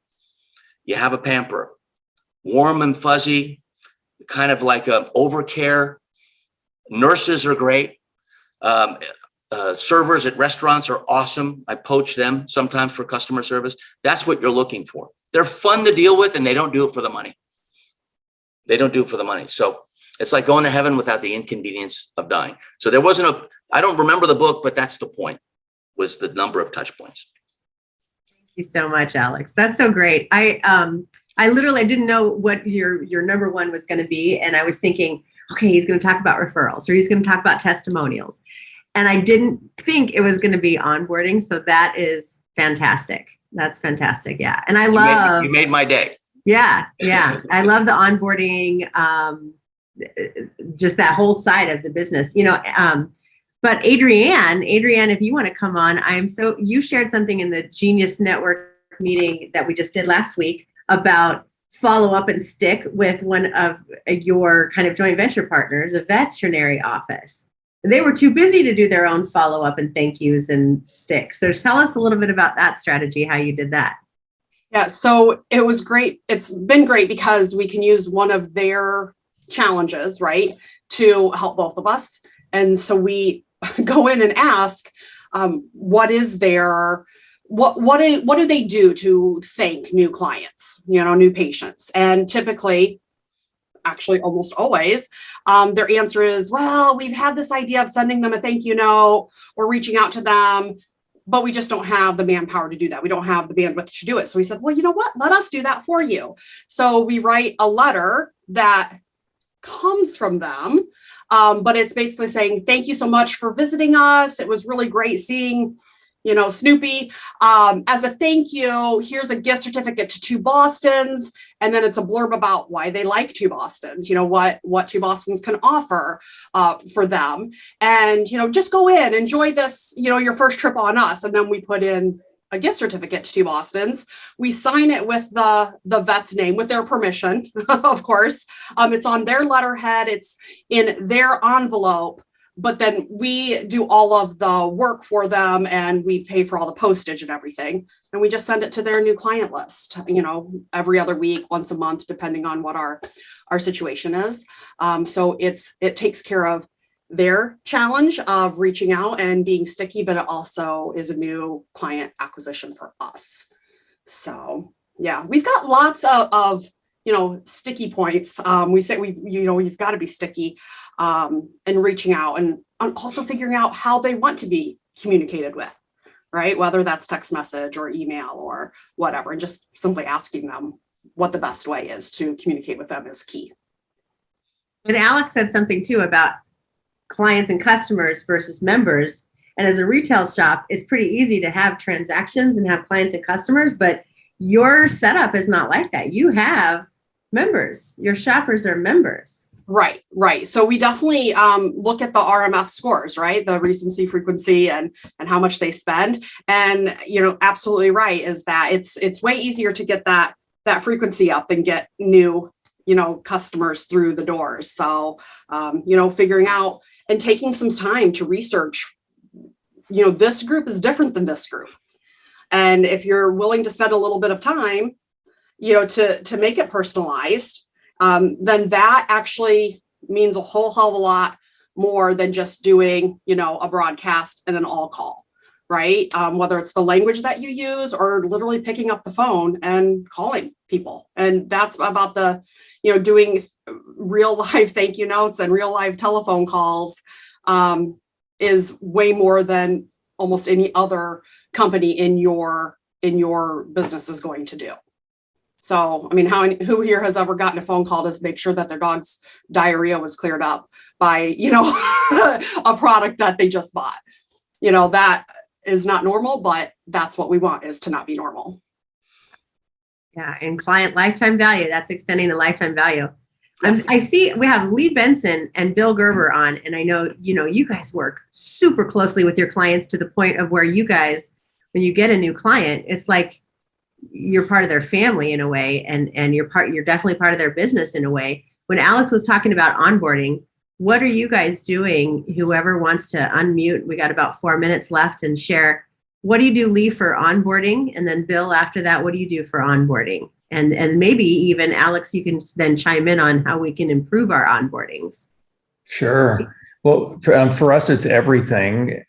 You have a pamper. Warm and fuzzy, kind of like a overcare. Nurses are great. Servers at restaurants are awesome. I poach them sometimes for customer service. That's what you're looking for. They're fun to deal with, and they don't do it for the money. They don't do it for the money. So it's like going to heaven without the inconvenience of dying. So there wasn't I don't remember the book, but that's the point, was the number of touch points. Thank you so much, Alex. That's so great. I literally didn't know what your number one was going to be. And I was thinking, okay, he's going to talk about referrals, or he's going to talk about testimonials. And I didn't think it was going to be onboarding. So that is fantastic. That's fantastic. Yeah. And I love, you made my day. Yeah. Yeah. I love the onboarding, just that whole side of the business, but Adrienne, if you want to come on, you shared something in the Genius Network meeting that we just did last week about follow up and stick with one of your kind of joint venture partners, a veterinary office. They were too busy to do their own follow up and thank yous and sticks. So tell us a little bit about that strategy, how you did that. Yeah, so it was great. It's been great because we can use one of their challenges, right, to help both of us. And so we go in and ask, what do they do to thank new clients, new patients? And typically, actually almost always, their answer is, well, we've had this idea of sending them a thank you note or reaching out to them, but we just don't have the manpower to do that. We don't have the bandwidth to do it. So we said, well, you know what? Let us do that for you. So we write a letter that comes from them, but it's basically saying, thank you so much for visiting us. It was really great seeing, Snoopy. As a thank you, here's a gift certificate to 2 Bostons. And then it's a blurb about why they like 2 Bostons, what 2 Bostons can offer for them. And, just go in, enjoy this, your first trip on us. And then we put in a gift certificate to 2 Bostons. We sign it with the vet's name, with their permission, of course. It's on their letterhead. It's in their envelope. But then we do all of the work for them, and we pay for all the postage and everything. And we just send it to their new client list, every other week, once a month, depending on what our situation is. So it takes care of their challenge of reaching out and being sticky, but it also is a new client acquisition for us. So yeah, we've got lots of sticky points. We say you've got to be sticky, and reaching out and also figuring out how they want to be communicated with, right? Whether that's text message or email or whatever, and just simply asking them what the best way is to communicate with them is key. And Alex said something too about clients and customers versus members. And as a retail shop, it's pretty easy to have transactions and have clients and customers, but your setup is not like that. You have members. Your shoppers are members. Right. So we definitely look at the RMF scores, right? The recency, frequency, and how much they spend. And absolutely right is that it's way easier to get that frequency up than get new customers through the doors. So figuring out and taking some time to research, this group is different than this group. And if you're willing to spend a little bit of time, to make it personalized, then that actually means a whole hell of a lot more than just doing, a broadcast and an all call, right? Whether it's the language that you use or literally picking up the phone and calling people. And that's about the, doing real live thank you notes and real live telephone calls is way more than almost any other company in your business is going to do. So, who here has ever gotten a phone call to make sure that their dog's diarrhea was cleared up by, a product that they just bought? That is not normal, but that's what we want, is to not be normal. Yeah. And client lifetime value, that's extending the lifetime value. Yes. I see we have Lee Benson and Bill Gerber on, and I know, you guys work super closely with your clients to the point of where you guys, when you get a new client, it's like you're part of their family in a way, and you're definitely part of their business in a way. When Alex was talking about onboarding, what are you guys doing? Whoever wants to unmute, we got about 4 minutes left, and share, what do you do, Lee, for onboarding? And then Bill, after that, what do you do for onboarding? And maybe even Alex, you can then chime in on how we can improve our onboardings. Sure. Well, for us, it's everything.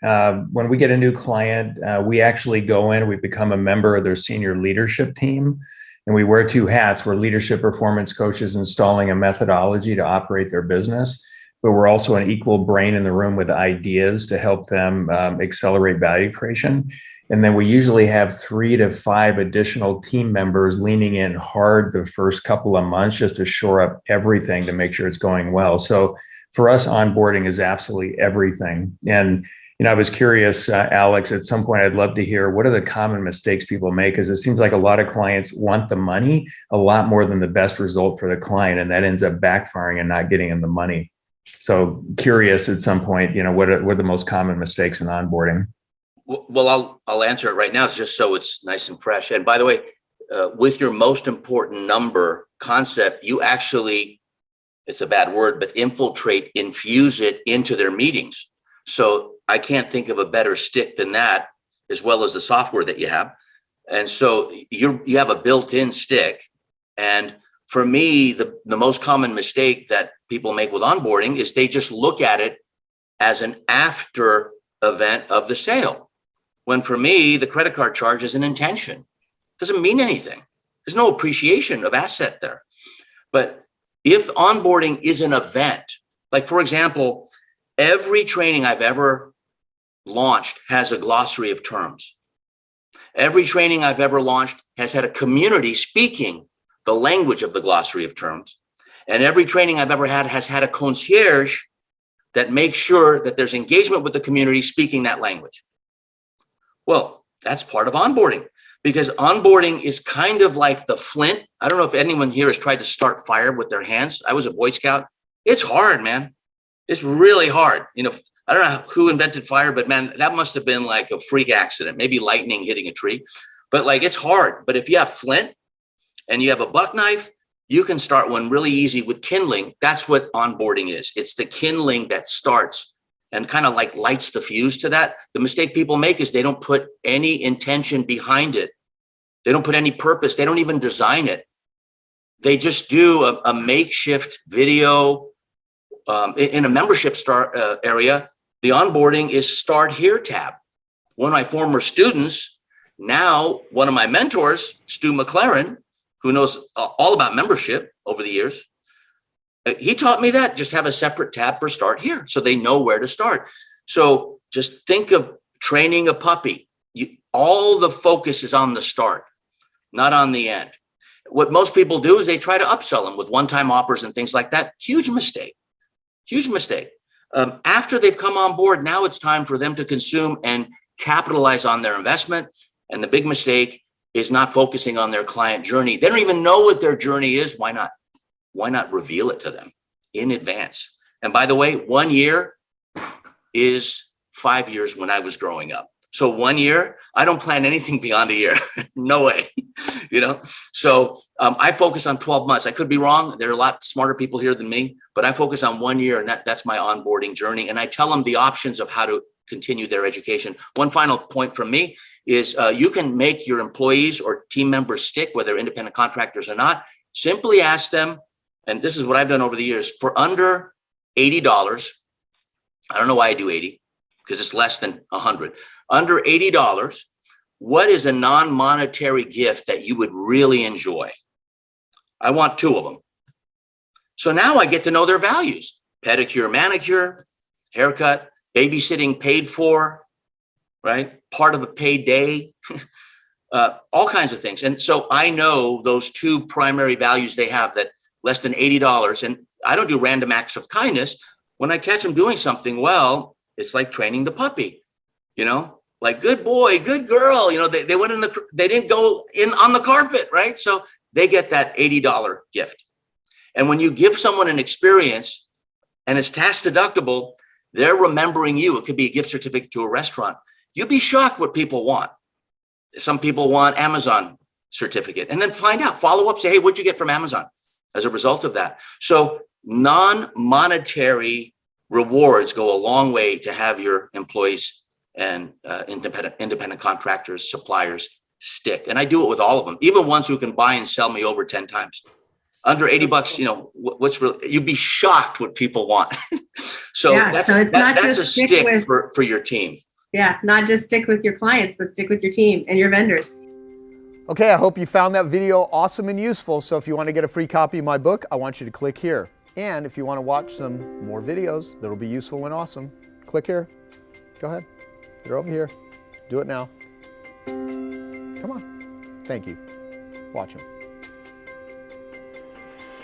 When we get a new client, we actually go in, we become a member of their senior leadership team, and we wear two hats. We're leadership performance coaches installing a methodology to operate their business, but we're also an equal brain in the room with ideas to help them accelerate value creation. And then we usually have 3 to 5 additional team members leaning in hard the first couple of months just to shore up everything to make sure it's going well. So for us, onboarding is absolutely everything. And I was curious, Alex, at some point, I'd love to hear, what are the common mistakes people make? Because it seems like a lot of clients want the money a lot more than the best result for the client, and that ends up backfiring and not getting them the money. So curious at some point, what are the most common mistakes in onboarding? Well, I'll answer it right now, just so it's nice and fresh. And by the way, with your most important number concept, you actually, it's a bad word, but infuse it into their meetings. So I can't think of a better stick than that, as well as the software that you have. And so you have a built-in stick. And for me, the most common mistake that people make with onboarding is they just look at it as an after event of the sale. When for me, the credit card charge is an intention. It doesn't mean anything. There's no appreciation of asset there. But if onboarding is an event, like for example, every training I've ever launched has a glossary of terms. Every training I've ever launched has had a community speaking the language of the glossary of terms. And every training I've ever had has had a concierge that makes sure that there's engagement with the community speaking that language. Well, that's part of onboarding, because onboarding is kind of like the flint. I don't know if anyone here has tried to start fire with their hands. I was a Boy Scout. It's hard, man. It's really hard. I don't know who invented fire, but man, that must have been like a freak accident, maybe lightning hitting a tree, but like, it's hard. But if you have flint and you have a buck knife, you can start one really easy with kindling. That's what onboarding is. It's the kindling that starts and kind of like lights the fuse to that. The mistake people make is they don't put any intention behind it. They don't put any purpose. They don't even design it. They just do a makeshift video. In a membership area, the onboarding is Start Here tab. One of my former students, now one of my mentors, Stu McLaren, who knows all about membership over the years, he taught me that. Just have a separate tab for Start Here so they know where to start. So just think of training a puppy. All the focus is on the start, not on the end. What most people do is they try to upsell them with one-time offers and things like that. Huge mistake. Huge mistake. After they've come on board, now it's time for them to consume and capitalize on their investment. And the big mistake is not focusing on their client journey. They don't even know what their journey is. Why not? Why not reveal it to them in advance? And by the way, 1 year is 5 years when I was growing up. So 1 year, I don't plan anything beyond a year. No way, So I focus on 12 months. I could be wrong. There are a lot smarter people here than me, but I focus on 1 year, and that's my onboarding journey. And I tell them the options of how to continue their education. One final point from me is you can make your employees or team members stick, whether independent contractors or not. Simply ask them, and this is what I've done over the years, for under $80. I don't know why I do 80, because it's less than 100. Under $80, what is a non-monetary gift that you would really enjoy? I want 2 of them. So now I get to know their values: pedicure, manicure, haircut, babysitting paid for, right? Part of a paid day, all kinds of things. And so I know those 2 primary values they have, that less than $80. And I don't do random acts of kindness. When I catch them doing something well, it's like training the puppy, like good boy, good girl. They went they didn't go in on the carpet, right? So they get that $80 gift. And when you give someone an experience and it's tax deductible, they're remembering you. It could be a gift certificate to a restaurant. You'd be shocked what people want. Some people want Amazon certificate, and then find out, follow up, say, hey, what'd you get from Amazon as a result of that? So non-monetary rewards go a long way to have your employees and independent contractors, suppliers stick. And I do it with all of them, even ones who can buy and sell me over 10 times. Under 80 bucks, you know, what's really, you'd be shocked what people want. So Yeah, that's, so it's not that's a just stick stick with- for your team. Yeah, not just stick with your clients, but stick with your team and your vendors. Okay, I hope you found that video awesome and useful. So if you want to get a free copy of my book, I want you to click here. And if you want to watch some more videos that'll be useful and awesome, click here. Go ahead. They're over here. Do it now. Come on. Thank you. Watch them.